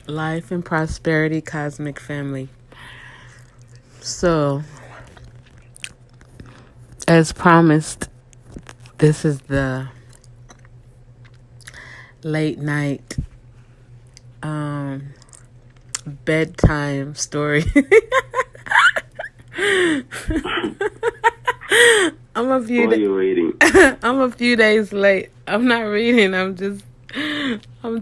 Life and prosperity, cosmic family. So, as promised, this is the late night bedtime story. I'm a few Why are you reading? I'm a few days late. I'm not reading. I'm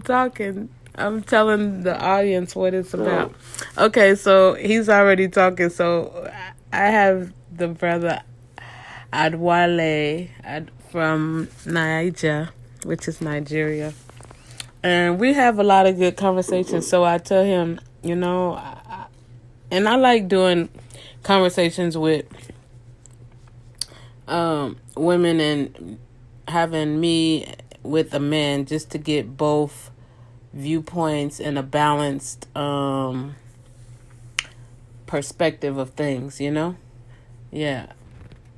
talking. I'm telling the audience what it's about. Okay, so he's already talking. So I have the brother Adewale from Niger, which is Nigeria. And we have a lot of good conversations. So I tell him, and I like doing conversations with women and having me with a man just to get both viewpoints and a balanced perspective of things, Yeah.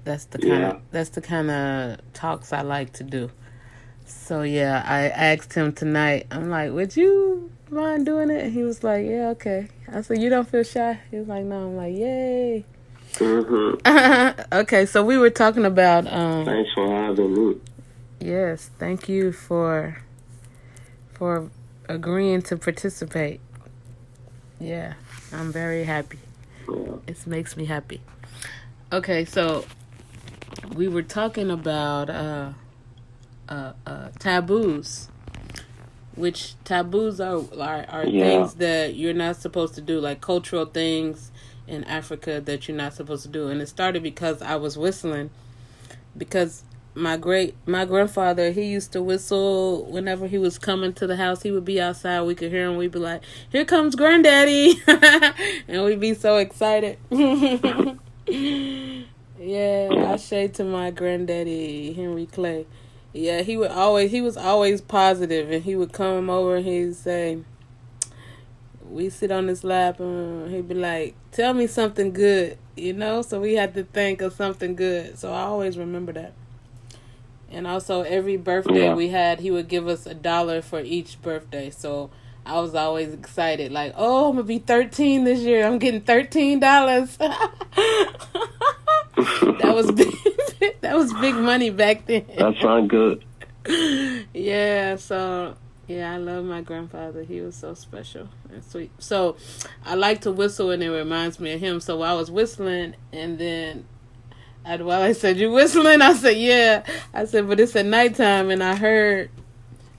That's the kind of talks I like to do. So yeah, I asked him tonight. I'm like, "Would you mind doing it?" He was like, "Yeah, okay." I said, "You don't feel shy?" He was like, "No." I'm like, "Yay." Okay, so we were talking about Thanks for having me. yes, thank you for agreeing to participate. Yeah, I'm very happy. Yeah. It makes me happy. Okay, so we were talking about taboos, which taboos are things that you're not supposed to do, like cultural things in Africa that you're not supposed to do. And it started because I was whistling, because my grandfather, he used to whistle whenever he was coming to the house. He would be outside, we could hear him, we'd be like, "Here comes granddaddy." And we'd be so excited. Yeah, I shade to my granddaddy, Henry Clay. Yeah, he was always positive, and he would come over and he'd say, we sit on his lap, and he'd be like, "Tell me something good," so we had to think of something good. So I always remember that. And also every birthday we had, he would give us $1 for each birthday. So I was always excited, like, "Oh, I'm gonna be 13 this year. I'm getting $13." That was big. That was big money back then. That sounds good. Yeah, so yeah, I love my grandfather. He was so special and sweet. So I like to whistle, and it reminds me of him. So I was whistling, and then Adewale said, "You whistling?" I said, "Yeah." I said, "But it's at nighttime," and I heard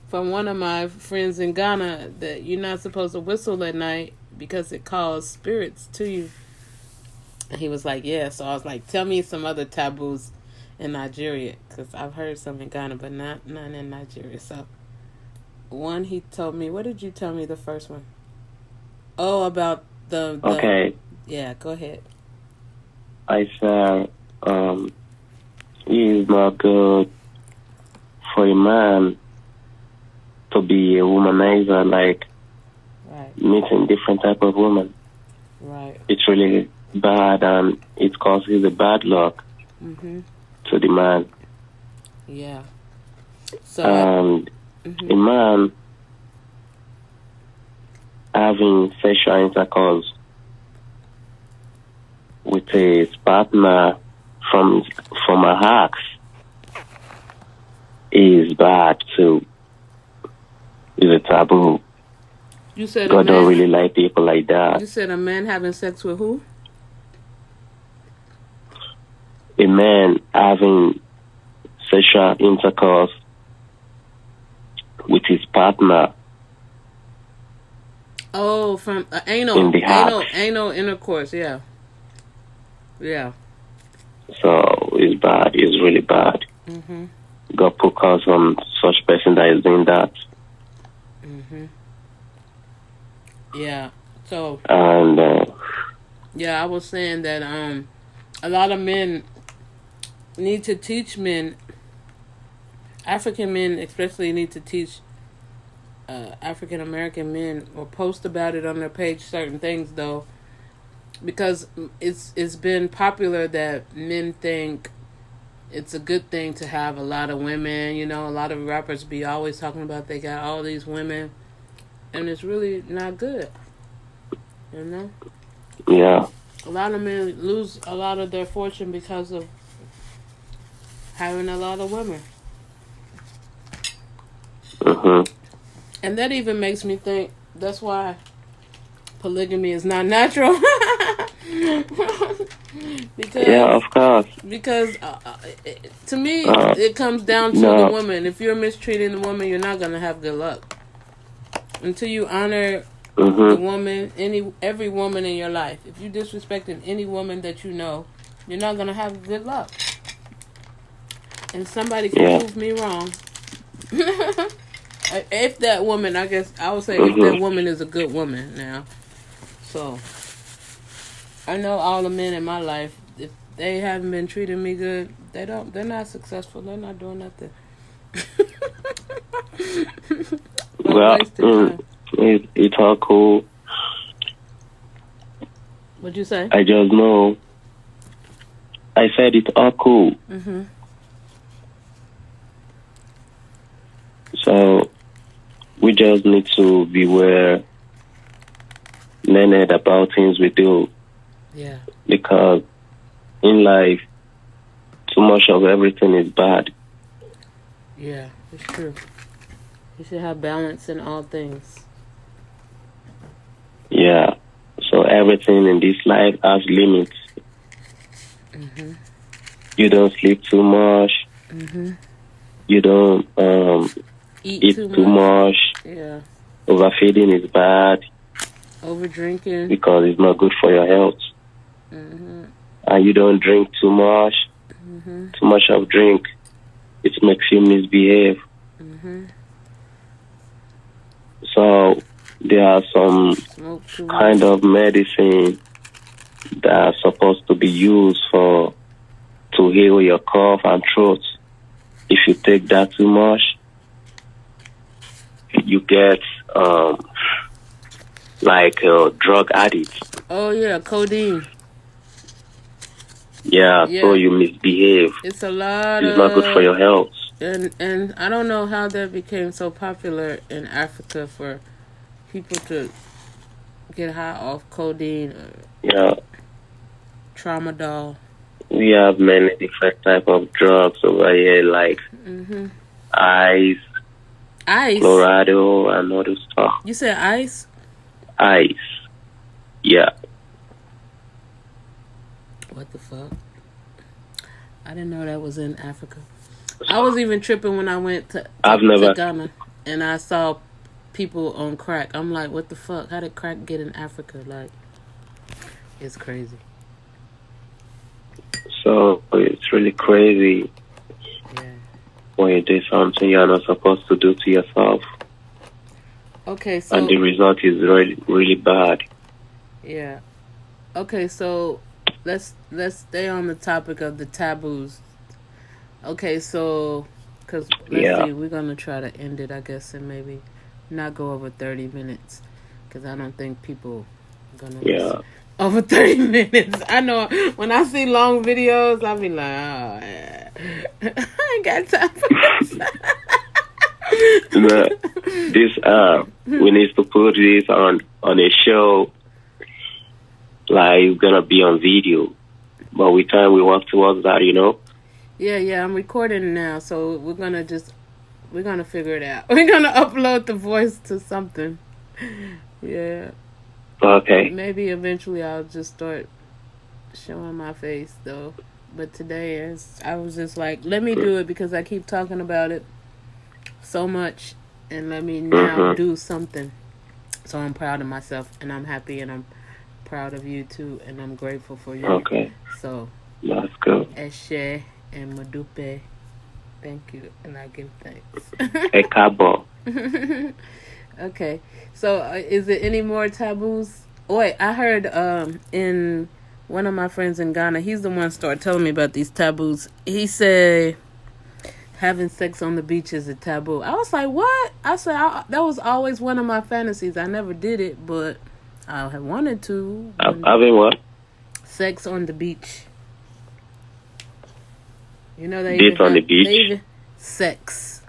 from one of my friends in Ghana that you're not supposed to whistle at night because it calls spirits to you. And he was like, "Yeah." So I was like, "Tell me some other taboos in Nigeria, because I've heard some in Ghana, but none in Nigeria." So one, he told me, what did you tell me the first one? Oh, about the Okay. Yeah, go ahead. I said, it is not good for a man to be a womanizer, like meeting different type of women. Right. It's really bad, and it causes a bad luck to the man. Yeah. So And a man having sexual intercourse with his partner from a axe is bad too. It's a taboo. You said God don't really like people like that. You said a man having sex with who? A man having sexual intercourse with his partner. Oh, from anal intercourse, yeah. Yeah. So it's bad. It's really bad. God put curse on such person that is doing that. Yeah. So. And yeah, I was saying that a lot of men need to teach men. African men especially need to teach African American men, or post about it on their page, certain things though, because it's been popular that men think it's a good thing to have a lot of women. A lot of rappers be always talking about they got all these women, and it's really not good. You know. Yeah. A lot of men lose a lot of their fortune because of having a lot of women. Mhm. And that even makes me think that's why polygamy is not natural. Yeah, of course. Because to me, Uh, it comes down to the no. woman. If you're mistreating the woman, you're not going to have good luck. Until you honor the Mhm. woman, every woman in your life. If you disrespecting any woman that you know, you're not going to have good luck. And somebody can prove me wrong. If that woman, I guess I would say, if that woman is a good woman now. So I know all the men in my life, if they haven't been treating me good, they're not successful. They're not doing nothing. Well, it's all cool. What'd you say? I just know. I said it's all cool. Mhm. So we just need to beware, learned about things we do. Yeah. Because in life, too much of everything is bad. Yeah, it's true. You should have balance in all things. Yeah. So everything in this life has limits. Mhm. You don't sleep too much. Mhm. You don't eat too much. Yeah. Overfeeding is bad Over drinking. because it's not good for your health. Mhm. And you don't drink too much. Mhm. Too much of drink, it makes you misbehave. Mhm. So there are some kind of medicine that are supposed to be used to heal your cough and throat. If you take that too much, you get like a drug addict. Oh yeah, codeine. Yeah, so you misbehave. It's a lot It's not good for your health. And I don't know how that became so popular in Africa for people to get high off codeine or tramadol. We have many different type of drugs over here, like ice, Colorado, and other stuff. You said ice? Ice. Yeah. What the fuck? I didn't know that was in Africa. I was even tripping when I went to Ghana and I saw people on crack. I'm like, what the fuck? How did crack get in Africa? Like, it's crazy. So it's really crazy when you do something you're not supposed to do to yourself. Okay, so and the result is really, really bad. Yeah. Okay, so let's stay on the topic of the taboos. Okay, so because let's see, we're gonna try to end it, I guess, and maybe not go over 30 minutes because I don't think people are gonna listen over 30 minutes. I know when I see long videos, I'll be like, I ain't got time for this. We need to put this on a show, like it's gonna be on video, but with time we work towards that, you know. Yeah, I'm recording now, so we're gonna figure it out. We're gonna upload the voice to something. Yeah. Okay. Maybe eventually I'll just start showing my face though. But today I was just like, let me do it because I keep talking about it so much, and let me now do something. So I'm proud of myself, and I'm happy, and I'm proud of you too, and I'm grateful for you. Okay. So let's go. Eshe and Madupe, thank you, and I give thanks. Ekabo. Okay, so is there any more taboos? Oh, wait, I heard in one of my friends in Ghana, he's the one started telling me about these taboos. He said having sex on the beach is a taboo. I was like, what? I said that was always one of my fantasies. I never did it, but I had wanted to. Having what? Sex on the beach. You know they on the beach. Sex.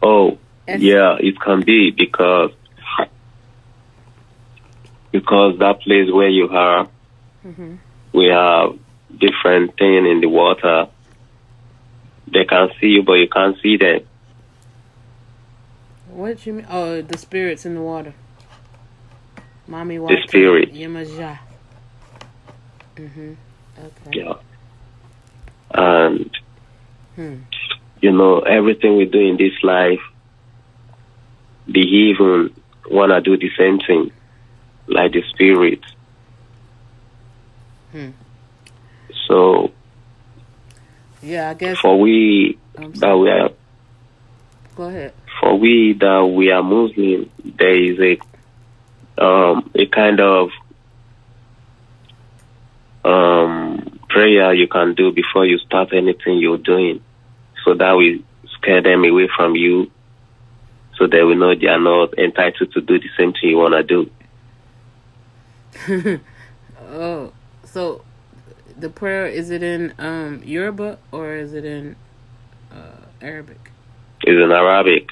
Oh, Yeah, it can be because that place where you are, we have different thing in the water. They can see you, but you can't see them. What you mean? Oh, the spirits in the water. Mommy The spirit. Yamaja. Okay. Yeah. And, everything we do in this life, they even want to do the same thing, like the spirit. So, yeah, I guess. For we that we are. Go ahead. For we that we are Muslim, there is a kind of prayer you can do before you start anything you're doing, so that will scare them away from you, so they will know they are not entitled to do the same thing you want to do. Oh, so the prayer, is it in Yoruba or is it in Arabic? It's in Arabic.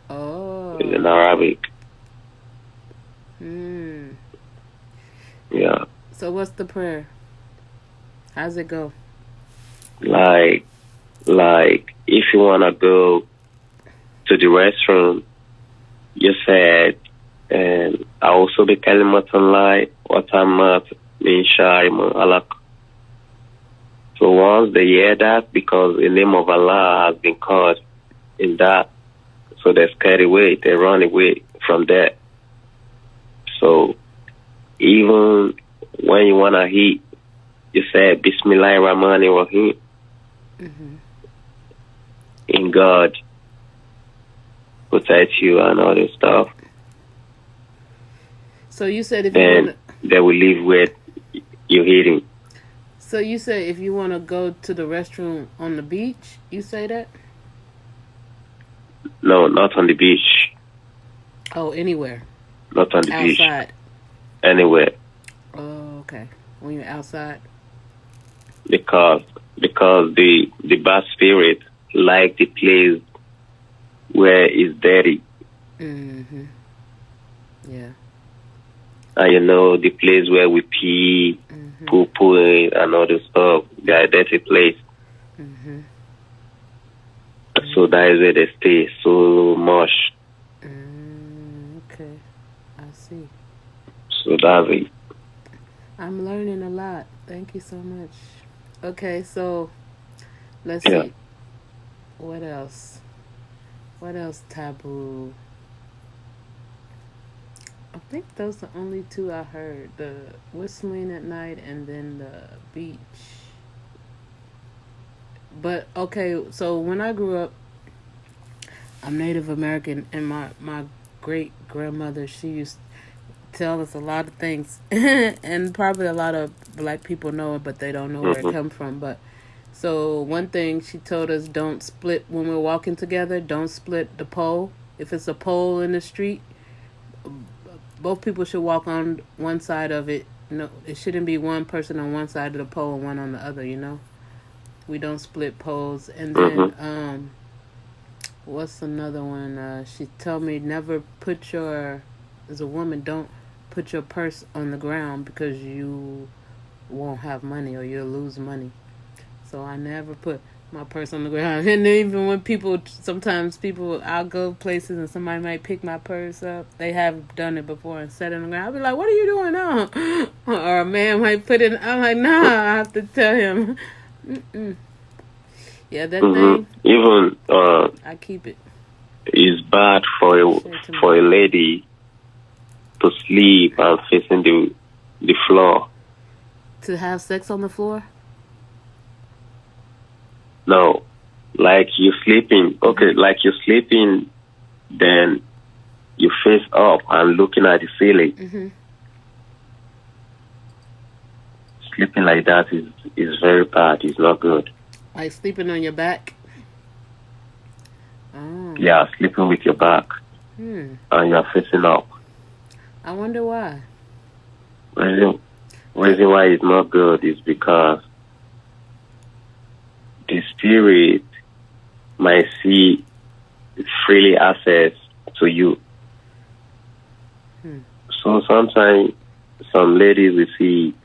Oh. It's in Arabic. Yeah. So what's the prayer? How's it go? Like if you want to go to the restroom, you said, and I also be kalimatullah wa tamat min shari alaq. So once they hear that, because the name of Allah has been called in that, so they scare away, they run away from that. So even when you want to eat, you say Bismillah Rahman Rahim. In God protect you and all this stuff. So you said if then they will leave where you're eating. So you say if you want to go to the restroom on the beach, you say that? No, not on the beach. Oh, anywhere. Not on the beach. Outside. Anywhere. Oh, okay. When you're outside. Because the bad spirit like the place where it's dirty. Yeah. And the place where we pee, poo and all the stuff, the dirty place. So that is where they stay so much. Okay, I see. So that's it. I'm learning a lot. Thank you so much. Okay, so let's see. What else? What else taboo? I think those are the only two I heard. The whistling at night and then the beach. But, okay, so when I grew up, I'm Native American, and my great-grandmother, she used to tell us a lot of things. And probably a lot of black people know it, but they don't know where it comes from. But so one thing she told us, don't split when we're walking together. Don't split the pole. If it's a pole in the street, both people should walk on one side of it. No, it shouldn't be one person on one side of the pole and one on the other, We don't split poles. And then, what's another one? She told me never put as a woman, don't put your purse on the ground because you won't have money or you'll lose money. So I never put my purse on the ground. And even when sometimes I'll go places and somebody might pick my purse up. They have done it before and set it on the ground. I'll be like, what are you doing now? Or a man might put it, I'm like, nah, I have to tell him. Yeah, that thing. Even I keep it. It's bad for a lady to sleep and facing the floor. To have sex on the floor? No, like you're sleeping. Okay, like you're sleeping, then you face up and looking at the ceiling. Sleeping like that is very bad. It's not good. Like sleeping on your back? Oh. Yeah, sleeping with your back. And you're facing up. I wonder why. Reason why it's not good is because the spirit might see freely access to you. So sometimes some ladies we see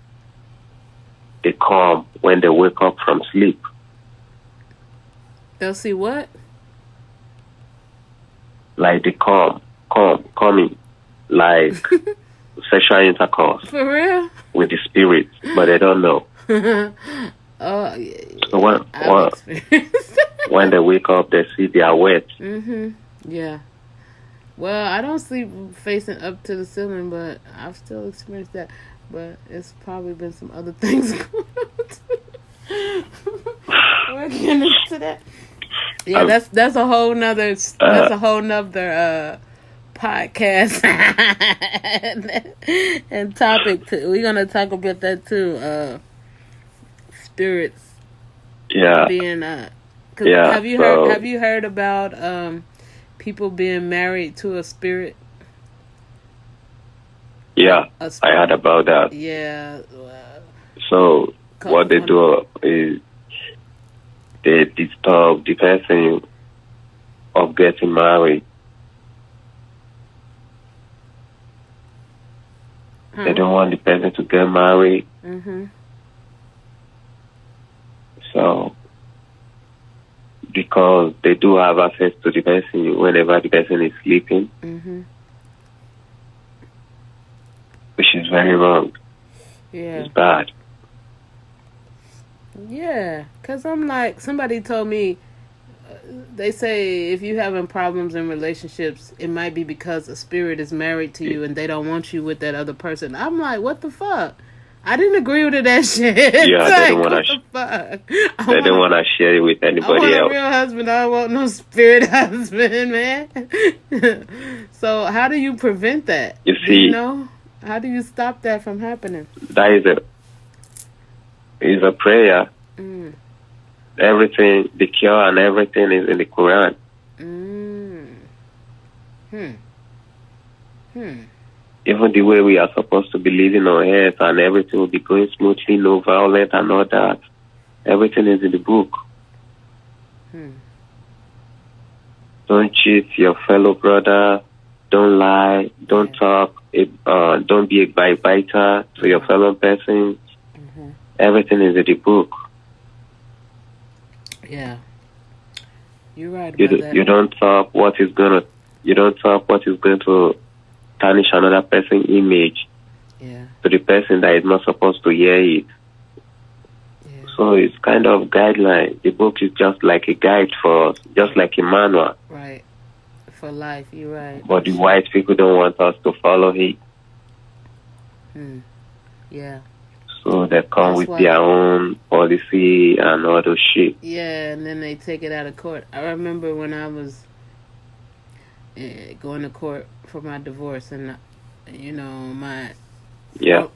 they come when they wake up from sleep. They'll see what? Like they coming, like sexual intercourse. For real? With the spirit, but they don't know. Oh, yeah. So when they wake up, they see they are wet. Yeah. Well, I don't sleep facing up to the ceiling, but I've still experienced that. But it's probably been some other things going on too. We're getting into that. Yeah, that's a whole nother podcast and topic. We're gonna talk about that too. Spirits. Yeah. Being Have you heard about people being married to a spirit? Yeah, I heard about that. Yeah. So what they do is they disturb the person of getting married. They don't want the person to get married. So, because they do have access to the person whenever the person is sleeping, which is very wrong. Yeah. It's bad. Yeah, because I'm like, somebody told me, they say if you're having problems in relationships, it might be because a spirit is married to you and they don't want you with that other person. I'm like, what the fuck? I didn't agree with that shit. Yeah, like, they don't want to. They don't want to share it with anybody else. I want a real husband. I don't want no spirit husband, man. So how do you prevent that? You see, how do you stop that from happening? That is a prayer. Everything, the cure and everything is in the Quran. Even the way we are supposed to be living on earth and everything will be going smoothly, no violence and all that. Everything is in the book. Don't cheat your fellow brother. Don't lie. Don't talk. Don't be a backbiter to your fellow person. Everything is in the book. Yeah, you're right about that. You don't talk what is going to tarnish another person's image to the person that is not supposed to hear it. So it's kind of guideline. The book is just like a guide for us, just like a manual. Right. For life, you're right. But the white people don't want us to follow it. Yeah. So they come with their own policy and all those shit. Yeah, and then they take it out of court. I remember when I was going to court for my divorce, and my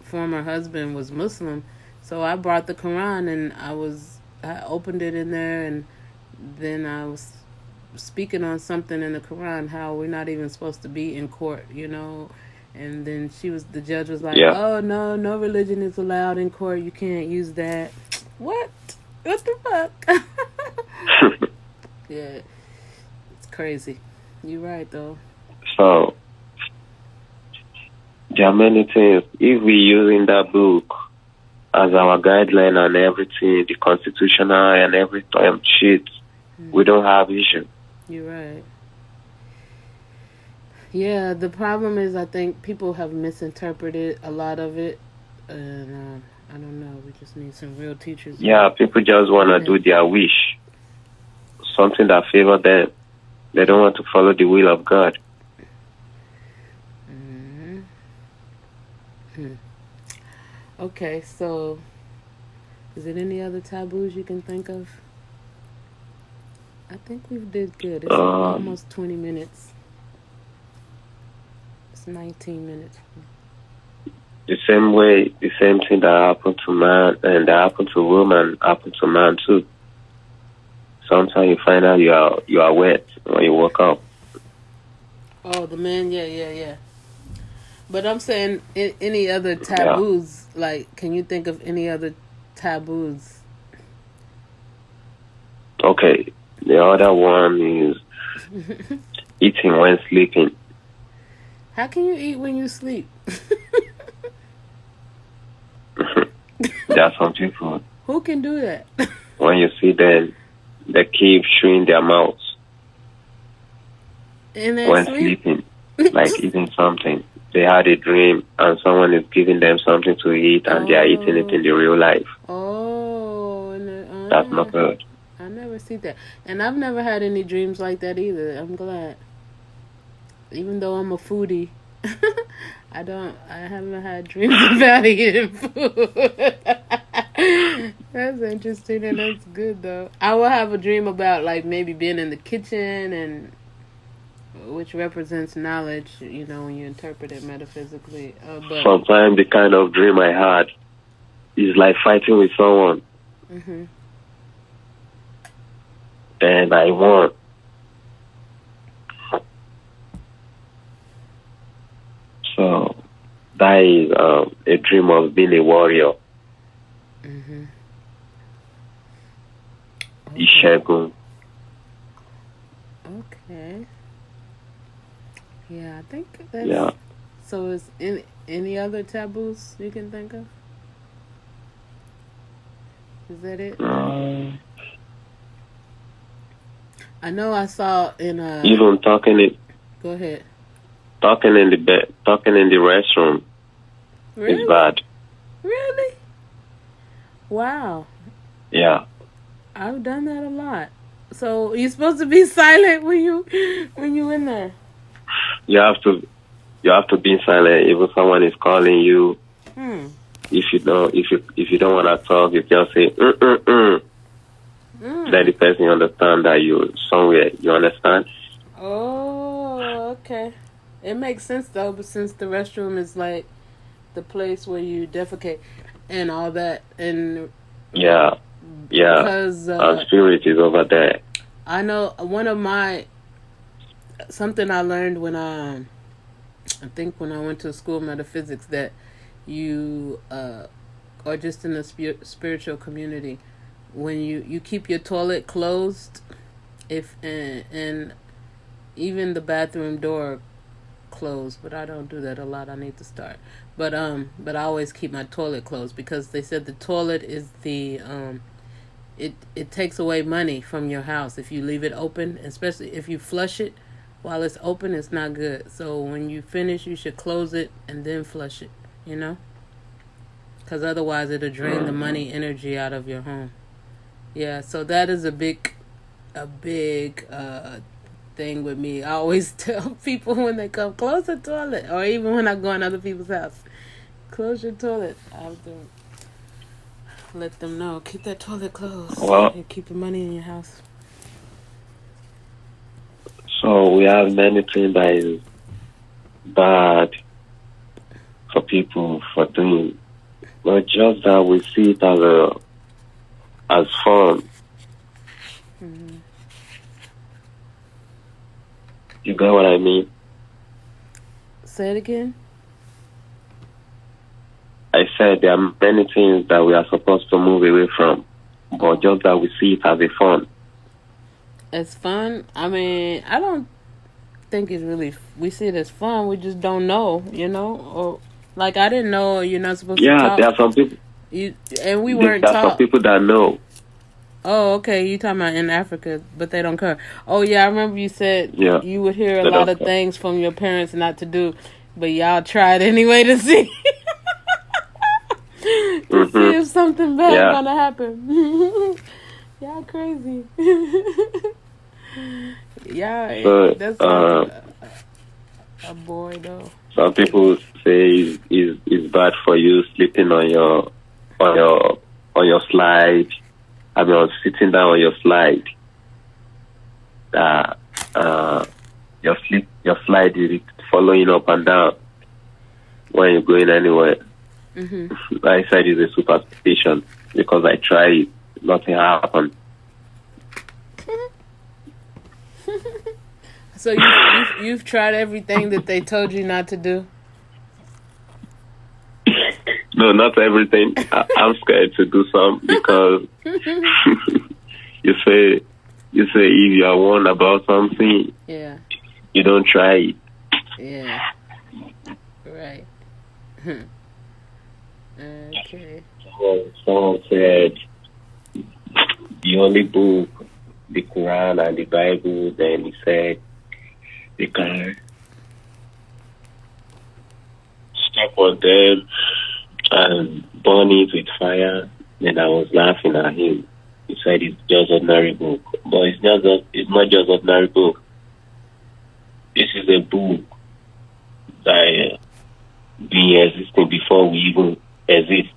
former husband was Muslim, so I brought the Quran and I opened it in there, and then I was speaking on something in the Quran, how we're not even supposed to be in court, and then the judge was like, oh no religion is allowed in court, you can't use that. What the fuck? Yeah, it's crazy. You're right, though. So, there are many things. If we using that book as our guideline and everything, the constitutional and every time shit, we don't have issue. You're right. Yeah, the problem is I think people have misinterpreted a lot of it, and I don't know. We just need some real teachers. Yeah, people just want to do their wish, something that favors them. They don't want to follow the will of God. Okay, so is there any other taboos you can think of? I think we did good. It's almost 20 minutes. It's 19 minutes. The same thing that happened to man and that happened to woman happened to man too. Sometimes you find out you are wet when you wake up. Oh, the man, yeah. But I'm saying any other taboos, like, can you think of any other taboos? Okay, the other one is eating when sleeping. How can you eat when you sleep? There are some people, Who can do that? when you see them, they keep chewing their mouths In their when sleep? sleeping, like eating something. They had a dream and someone is giving them something to eat and they are eating it in the real life. Oh, That's not good. I never see that. And I've never had any dreams like that either. I'm glad. Even though I'm a foodie, I haven't had dreams about eating food. That's interesting and that's good though. I will have a dream about like maybe being in the kitchen, and which represents knowledge, when you interpret it metaphysically. But Sometimes the kind of dream I had is like fighting with someone. Mm-hmm. And I won. So that is a dream of being a warrior. Mm-hmm. Ishegun. Okay. Yeah, I think that's... Yeah. So is any other taboos you can think of? Is that it? I know I saw in even talking Go ahead. Talking in the bed, talking in the restroom Really? is bad. Really? Wow. Yeah. I've done that a lot. So you're supposed to be silent when you in there. You have to be silent. Even someone is calling you. If you don't want to talk, you can say Let the person understand that you're somewhere. You understand? Oh, okay. It makes sense though, but since the restroom is like the place where you defecate and all that, and because our spirit is over there. I know something I learned when I think when I went to school of metaphysics, that you or just in the spiritual community, when you keep your toilet closed, and even the bathroom door closed, but I don't do that a lot. I need to start. But I always keep my toilet closed because they said the toilet is the it takes away money from your house if you leave it open, especially if you flush it while it's open. It's not good. So when you finish, you should close it and then flush it, because otherwise it'll drain the money energy out of your home. Yeah, so that is a big thing with me. I always tell people when they come, close the toilet, or even when I go in other people's house, close your toilet. I have to let them know, keep that toilet closed. Well, and keep the money in your house. So we have many things that is bad for people for doing, but just that we see it as fun. Mm-hmm. You get what I mean? Say it again. I said there are many things that we are supposed to move away from, but just that we see it as a fun. It's fun. I mean, I don't think it's really. We see it as fun. We just don't know, or like I didn't know you're not supposed to talk. Yeah, there are some people. And we weren't There taught. are some people that know. Oh, okay. You talking about in Africa, but they don't care. Oh, yeah. I remember you said you would hear a lot of things from your parents not to do, but y'all tried anyway to see. to see if something bad gonna happen. Y'all crazy. Yeah, that's a boy though. Some people say it's bad for you sleeping on your slide. I mean, sitting down on your slide. Your slide is following up and down when you're going anywhere. Mm-hmm. I said it's a superstition because I tried, nothing happened. So you've tried everything that they told you not to do? No, not everything. I'm scared to do some because you You say if you are warned about something, Yeah. you don't try it. Yeah. Right. Okay. Someone said the only book, the Quran and the Bible, then he said they can step on them and burn it with fire. Then I was laughing at him. He said it's just ordinary book. But it's not just ordinary book. This is a book that been existing before we even exist.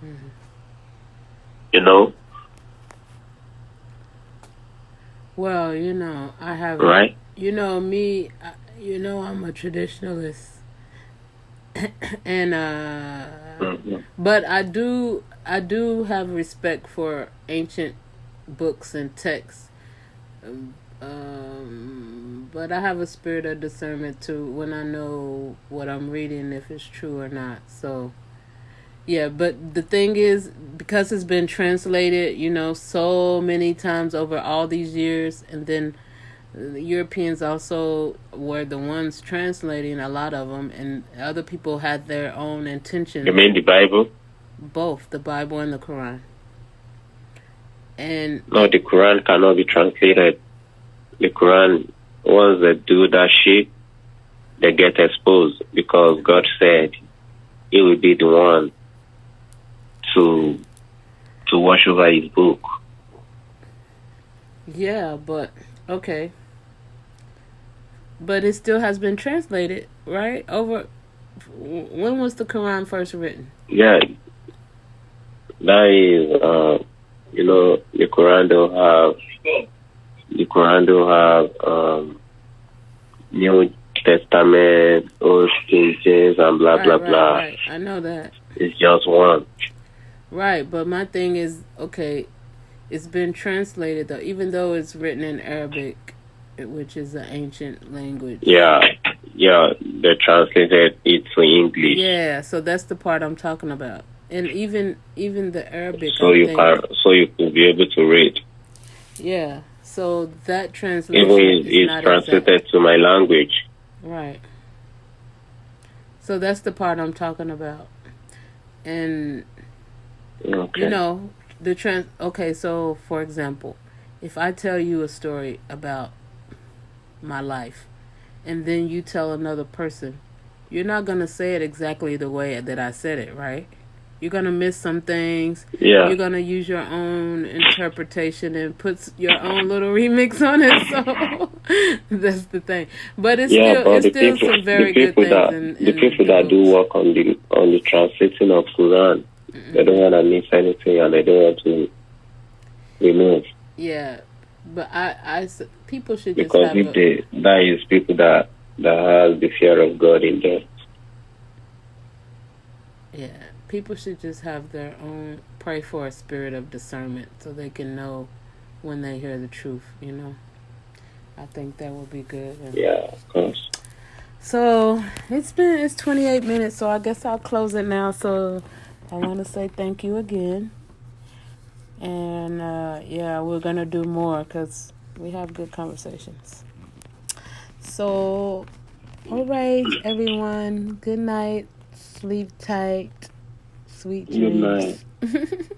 Mm-hmm. You know? Well, I have, right? Me, I'm a traditionalist. And, Mm-hmm. but I do have respect for ancient books and texts. But I have a spirit of discernment too when I know what I'm reading, if it's true or not. So, yeah, but the thing is, because it's been translated, so many times over all these years, and then the Europeans also were the ones translating a lot of them, and other people had their own intentions. You mean the Bible? Both the Bible and the Quran. And no, the Quran cannot be translated. The Quran, once they do that shit, they get exposed because God said He will be the one to watch over His book. Yeah, but okay. But it still has been translated, right? When was the Quran first written? Yeah, that is, the Quran don't have New Testament, Old King James, and blah blah blah. Right. I know that. It's just one. Right, but my thing is, okay, it's been translated though, even though it's written in Arabic, which is an ancient language. Yeah, they translated it to English. Yeah, so that's the part I'm talking about. And even the Arabic. So you could be able to read. Yeah, so that translation even it's translated exact to my language. Right. So that's the part I'm talking about. And okay. Okay, so for example, if I tell you a story about my life and then you tell another person, you're not going to say it exactly the way that I said it, right? You're going to miss some things. Yeah. You're going to use your own interpretation and put your own little remix on it. So that's the thing. But it's still some very good things. The people that do work on the translating of Quran, they don't want to miss anything and they don't want to remove. Yeah. But people should just because that is people that have the fear of God in them. Yeah. People should just have their own, pray for a spirit of discernment so they can know when they hear the truth, I think that would be good. Yeah, of course. So it's 28 minutes, so I guess I'll close it now. So I want to say thank you again. And we're going to do more because we have good conversations. So, all right, everyone. Good night. Sleep tight. Sweet dreams. Good night.